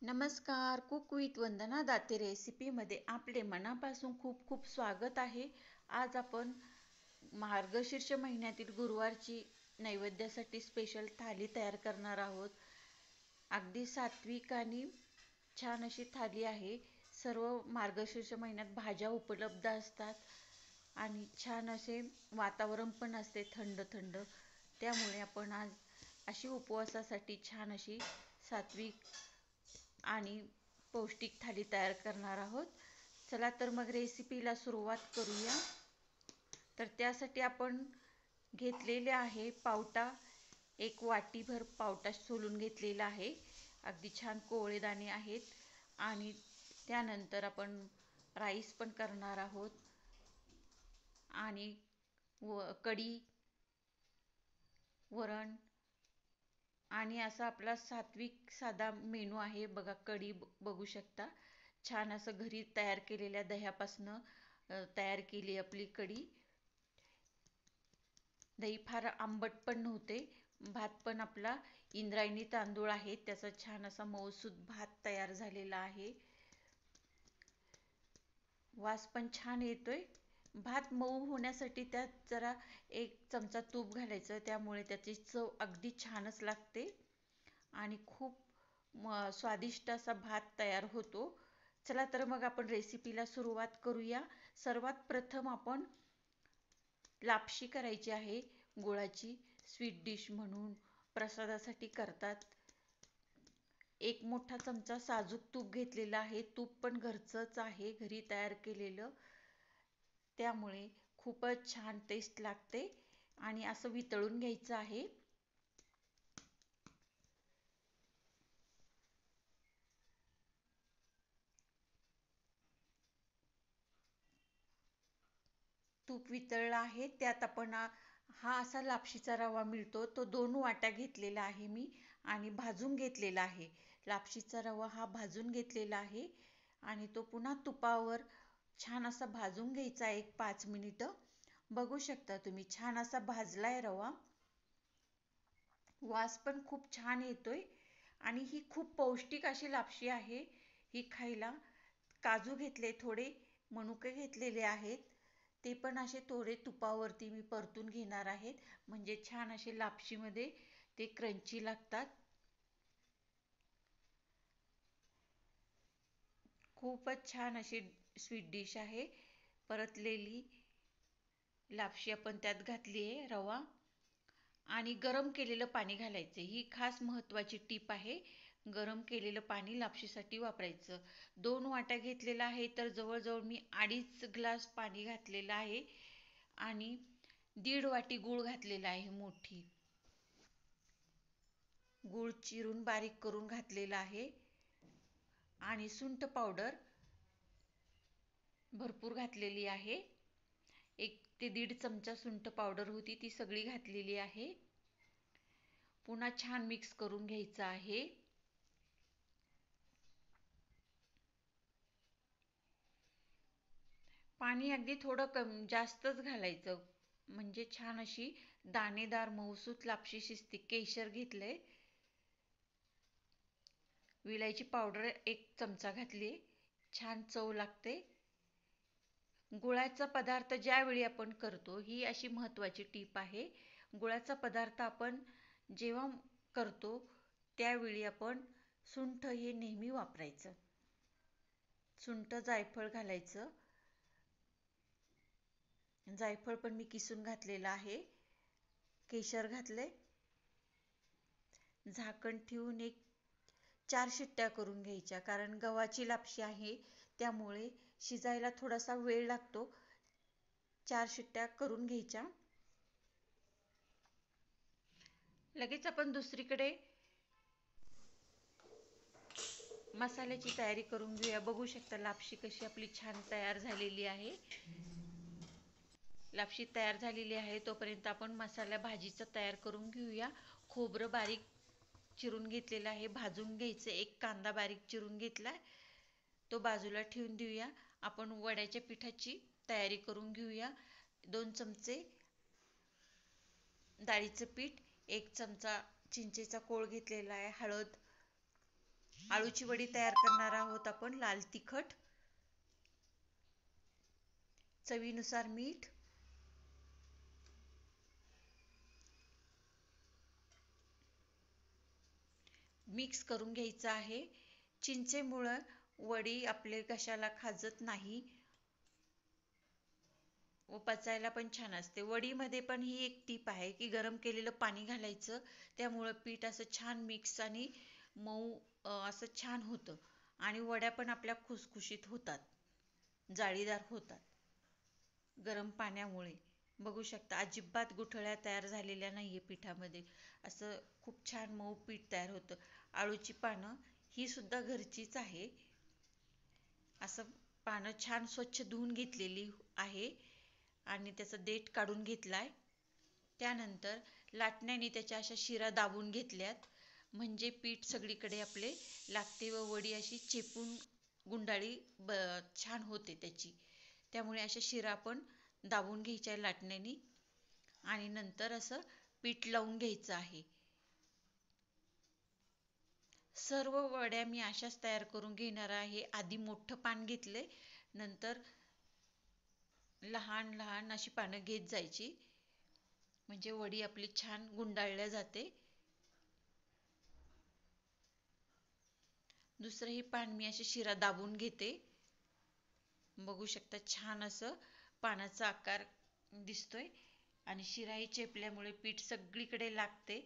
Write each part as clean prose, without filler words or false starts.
नमस्कार. Cook with वंदना दाते रेसिपीमध्ये आपले मनापासून खूप खूप स्वागत आहे. आज आपण मार्गशीर्ष महिन्यातील गुरुवारची नैवेद्यासाठी स्पेशल थाली तयार करणार आहोत. अगदी सात्विक आणि छान अशी थाली आहे. सर्व मार्गशीर्ष महिन्यात भाज्या उपलब्ध असतात आणि छान असे वातावरण पण असते थंड थंड. त्यामुळे आपण आज अशी उपवासासाठी छान अशी सात्विक आणि पौष्टिक थाली तयार करणार आहोत. चला तर मग रेसिपीला सुरुवात करूया. तर त्यासाठी आपण घेतलेले आहे पावटा, एक वाटीभर पावटा सोलून घेतलेला आहे. अगदी छान कोवळे दाणे आहेत. आणि त्यानंतर आपण राईस पण करणार आहोत आणि कढी, वरण आणि असा आपला सात्विक साधा मेनू आहे. बघा, कढी बघू शकता. छान असं घरी तयार केलेल्या दह्यापासनं तयार केली आपली कढी. दही फार आंबट पण नव्हते. भात पण आपला इंद्रायणी तांदूळ आहे, त्याचा छान असा मऊसूत भात तयार झालेला आहे. वास पण छान येतोय. भात मऊ होण्यासाठी त्यात जरा 1 चमचा तूप घालायचं, त्यामुळे त्याची चव अगदी छानच लागते आणि खूप स्वादिष्ट असा भात तयार होतो. चला तर मग आपण रेसिपीला सुरुवात करूया. सर्वात प्रथम आपण लापशी करायची आहे गुळाची. स्वीट डिश म्हणून प्रसादासाठी करतात. 1 मोठा चमचा साजूक तूप घेतलेला आहे. तूप पण घरचंच आहे, घरी तयार केलेलं, त्यामुळे खूपच छान टेस्ट लागते. आणि असं वितळून घ्यायचं आहे. तूप वितळलं आहे, त्यात आपण हा असा लापशीचा रवा मिळतो, तो 2 वाट्या घेतलेला आहे मी आणि भाजून घेतलेला आहे. लापशीचा रवा हा भाजून घेतलेला आहे आणि तो पुन्हा तुपावर छान असा भाजून घ्यायचा 1-5 मिनिटं. बघू शकता तुम्ही, छान असा भाजलाय रवा. वास पण खूप छान येतोय आणि ही खूप पौष्टिक अशी लापशी आहे. ही खायला काजू घेतले, थोडे मनुके घेतलेले आहेत, ते पण असे थोडे तुपावरती मी परतून घेणार आहेत, म्हणजे छान असे लापशीमध्ये ते क्रंची लागतात. खूपच छान अशी स्वीट डिश आहे. परतलेली लापशी आपण त्यात घातली आहे, रवा, आणि गरम केलेलं पाणी घालायचं. ही खास महत्त्वाची टीप आहे. गरम केलेलं पाणी लापशीसाठी वापरायचं. 2 वाट्या घेतलेला आहे, तर जवळजवळ मी 2.5 ग्लास पाणी घातलेलं आहे आणि 1.5 वाटी गूळ घातलेला आहे. मोठी गूळ चिरून बारीक करून घातलेला आहे आणि सुंठ पावडर भरपूर घातलेली आहे. 1 ते 1.5 चमचा सुंठ पावडर होती, ती सगळी घातलेली आहे. पुन्हा छान मिक्स करून घ्यायचं आहे. पाणी अगदी थोडं जास्तच घालायचं, म्हणजे छान अशी दाणेदार मऊसूत लापशी शिजते. केशर घेतलंय, विलायची पावडर 1 चमचा घातली, छान चव लागते. गुळाचा पदार्थ ज्यावेळी आपण करतो, ही अशी महत्त्वाची टीप आहे. गुळाचा पदार्थ आपण जेव्हा करतो त्यावेळी आपण सुंठ हे नेहमी वापरायचं. सुंठ, जायफळ घालायचं. जायफळ पण मी किसून घातलेलं आहे. केशर घातले. झाकण ठेवून 4 शिट्ट्या करून घ्यायच्या, कारण गव्हाची लापशी आहे, त्यामुळे शिजायला थोडासा वेळ लागतो. 4 शिट्ट्या करून घ्यायच्या. लगेच आपण दुसरीकडे मसाल्याची तयारी करून घेऊया. बघू शकता लापशी कशी आपली छान तयार झालेली आहे. लापशी तयार झालेली आहे, तोपर्यंत आपण मसाला भाजीचा तयार करून घेऊया. खोबरं बारीक चिरून घेतलेलं आहे, भाजून घ्यायचं. 1 कांदा बारीक चिरून घेतलाय, तो बाजूला ठेवून देऊया. आपण वड्याच्या पिठाची तयारी करून घेऊया. 2 चमचे डाळीचं पीठ, 1 चमचा चिंचेचा कोळ घेतलेला आहे, हळद, आळूची वडी तयार करणार आहोत आपण. लाल तिखट, चवीनुसार मीठ, मिक्स करून घ्यायचं आहे. चिंचेमुळं वडी आपले घशाला खाजत नाही व पचायला पण छान असते. वडीमध्ये पण ही एक टीप आहे की गरम केलेलं पाणी घालायचं, त्यामुळं पीठ असं छान मिक्स आणि मऊ असं छान होतं आणि वड्या पण आपल्या खुसखुशीत होतात, जाळीदार होतात गरम पाण्यामुळे. बघू शकता अजिबात गुठळ्या तयार झालेल्या नाहीये पिठामध्ये. असं खूप छान मऊ पीठ तयार होतं. आळूची पानं ही सुद्धा घरचीच आहे. असं पानं छान स्वच्छ धुवून घेतलेली आहे आणि त्याचा देठ काढून घेतलाय. त्यानंतर लाटण्याने त्याच्या अशा शिरा दाबून घेतल्यात, म्हणजे पीठ सगळीकडे आपले लागते व वडी अशी चेपून गुंडाळी छान होते त्याची. त्यामुळे अशा शिरा आपण दाबून घ्यायच्या लाटण्याने आणि नंतर असं पीठ लावून घ्यायचं आहे. सर्व वड्या मी अशाच तयार करून घेणार आहे. आधी मोठं पान घेतले, नंतर लहान लहान अशी पानं घेत जायची, म्हणजे वडी आपली छान गुंडाळल्या जाते. दुसरंही पान मी अशी शिरा दाबून घेते. बघू शकता छान असं पानाचा आकार दिसतोय आणि शिराही चेपल्यामुळे पीठ सगळीकडे लागते.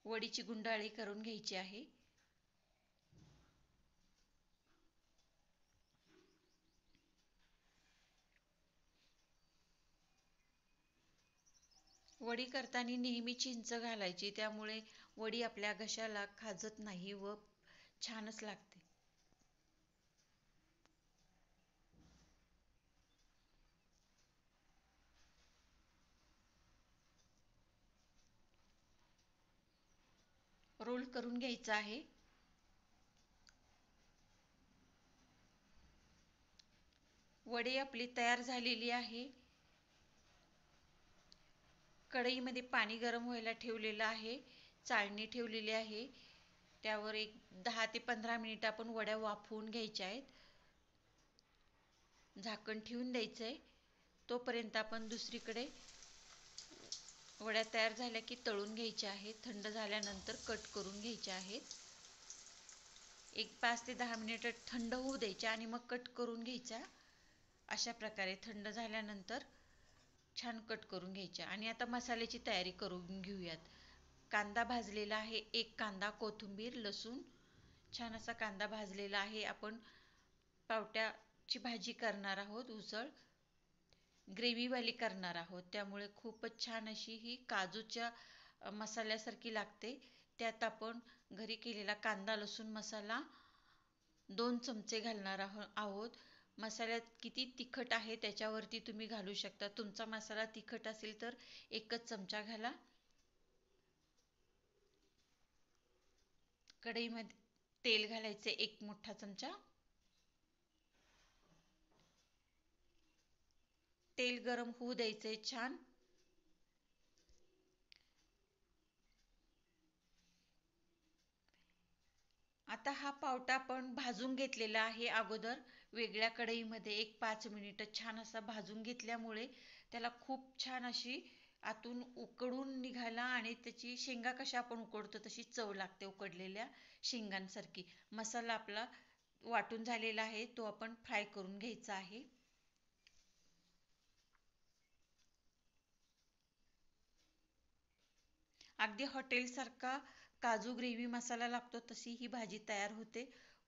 वडीची गुंडाळी करून घ्यायची आहे. वडी करताना नेहमी चिंच घालायची, त्यामुळे वडी आपल्या घशाला खाजत नाही व छानच लागते. रोल करून घ्यायचा आहे. वडी आपली तयार झालेली आहे. कढईमध्ये पाणी गरम व्हायला ठेवलेलं आहे, चाळणी ठेवलेली आहे. त्यावर एक 10 ते 15 मिनिट आपण वड्या वाफवून घ्यायच्या आहेत. झाकण ठेवून द्यायचंय. तोपर्यंत आपण दुसरीकडे वड्या तयार झाल्या की तळून घ्यायच्या आहेत. थंड झाल्यानंतर कट करून घ्यायच्या आहेत. एक 5 ते 10 मिनिट थंड होऊ द्यायच्या आणि मग कट करून घ्यायच्या. अशा प्रकारे थंड झाल्यानंतर छान कट करून घ्यायच्या. आणि आता मसाल्याची तयारी करून घेऊयात. कांदा भाजलेला आहे, एक कांदा, कोथिंबीर, लसूण, छान असा कांदा भाजलेला आहे. आपण पावट्याची भाजी करणार आहोत, उसळ ग्रेव्हीवाली करणार आहोत, त्यामुळे खूपच छान अशी ही काजूच्या मसाल्यासारखी लागते. त्यात आपण घरी केलेला कांदा लसूण मसाला 2 चमचे घालणार आहोत. मसाल्यात किती तिखट आहे त्याच्यावरती तुम्ही घालू शकता. तुमचा मसाला तिखट असेल तर 1च चमचा घाला. कढईमध्ये तेल घालायचे 1 मोठा चमचा. तेल गरम होऊ द्यायचे छान. आता हा पावटा आपण भाजून घेतलेला आहे अगोदर वेगळ्या कढईमध्ये. 1-5 मिनिट छान असा भाजून घेतल्यामुळे त्याला खूप छान अशी आतून उकडून निघाला आणि त्याची शेंगा कशा आपण उकडतो तशी चव लागते उकडलेल्या शेंगांसारखी. मसाला आपला वाटून झालेला आहे, तो आपण फ्राय करून घ्यायचा आहे. अगदी हॉटेलसारखा काजू ग्रेव्ही मसाला लागतो तशी ही भाजी तयार होते.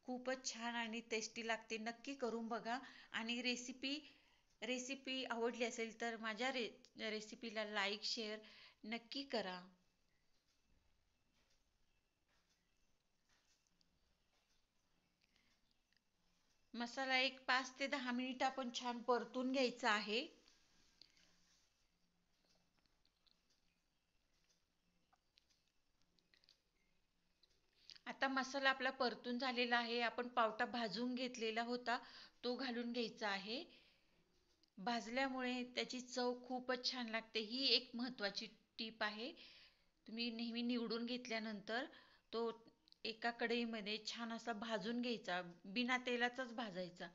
खूपच छान आणि टेस्टी लागते. नक्की करून बघा आणि रेसिपी आवडली असेल तर माझ्या रेसिपीला लाईक शेअर नक्की करा. मसाला एक 5 ते 10 मिनिट आपण छान परतून घ्यायचा आहे. आता मसाला आपला परतून झालेला आहे. आपण पावटा भाजून घेतलेला होता तो घालून घ्यायचा आहे. भाजल्यामुळे त्याची चव खूपच छान लागते. ही एक महत्त्वाची टीप आहे. तुम्ही नेहमी निवडून घेतल्यानंतर तो एका कढईमध्ये छान असा भाजून घ्यायचा, बिना तेलाचाच भाजायचा.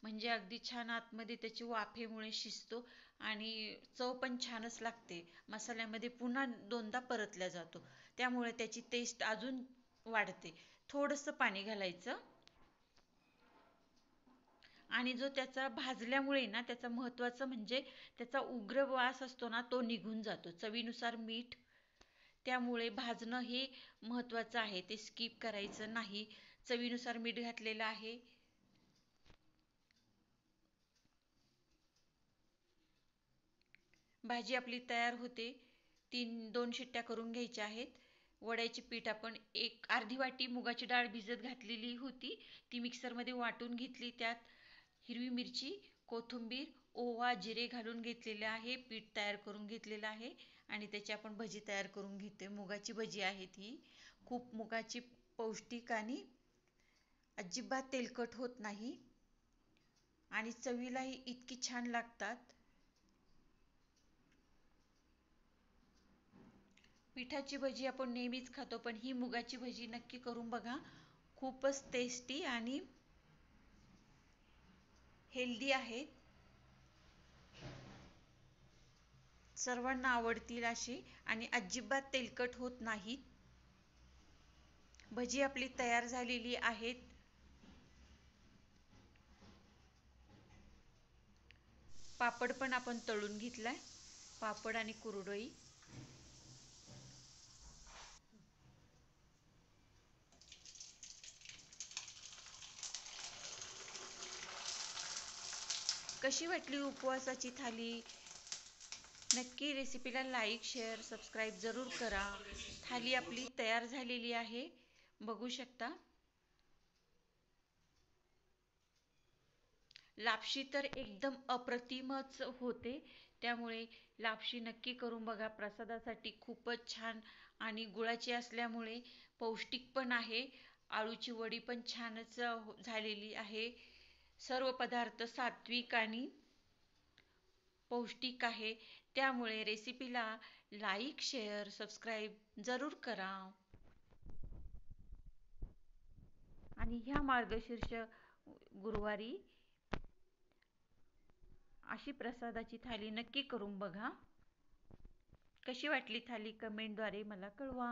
म्हणजे अगदी छान आतमध्ये त्याची वाफेमुळे शिजतो आणि चव पण छानच लागते. मसाल्यामध्ये पुन्हा दोनदा परतल्या जातो, त्यामुळे त्याची टेस्ट अजून वाढते. थोडंसं पाणी घालायचं आणि जो त्याचा भाजल्यामुळे ना, त्याचा महत्त्वाचं म्हणजे त्याचा उग्र वास असतो ना, तो निघून जातो. चवीनुसार मीठ, त्यामुळे भाजणं हे महत्त्वाचं आहे, ते स्किप करायचं नाही. चवीनुसार मीठ घातलेलं आहे. भाजी आपली तयार होते. 2 शिट्ट्या करून घ्यायच्या आहेत. वड्याचे पीठ आपण एक अर्धी वाटी मुगाची डाळ भिजत घातलेली होती, ती मिक्सरमध्ये वाटून घेतली. त्यात हिरवी मिरची, कोथिंबीर, ओवा, जिरे घालून घेतलेले आहे. पीठ तयार करून घेतलेलं आहे आणि त्याची आपण भजी तयार करून घेतोय. मुगाची भजी आहे ती. खूप मुगाची पौष्टिक आणि अजिबात तेलकट होत नाही आणि चवीलाही इतकी छान लागतात. पिठाची भजी आपण नेहमीच खातो, पण ही मुगाची भजी नक्की करून बघा. खूपच टेस्टी आणि हेल्दी आहेत. सर्वांना आवडतील अशी आणि अजिबात तेलकट होत नाहीत. भजी आपली तयार झालेली आहेत. पापड पण आपण तळून घेतलाय. पापड आणि कुरडई. कशी वाटली उपवासाची थाली? नक्की रेसिपीला लाईक, शेअर, सबस्क्राईब जरूर करा. थाली आपली तयार झालेली आहे, बघू शकता. लापशी तर एकदम अप्रतिमच होते, त्यामुळे लापशी नक्की करून बघा. प्रसादासाठी खूपच छान आणि गुळाची असल्यामुळे पौष्टिक पण आहे. आळूची वडी पण छानच झालेली आहे. सर्व पदार्थ सात्विक आणि पौष्टिक आहे, त्यामुळे रेसिपीला लाईक, शेअर, सबस्क्राईब जरूर करा. आणि ह्या मार्गशीर्ष गुरुवारी अशी प्रसादाची थाली नक्की करून बघा. कशी वाटली थाली कमेंटद्वारे मला कळवा.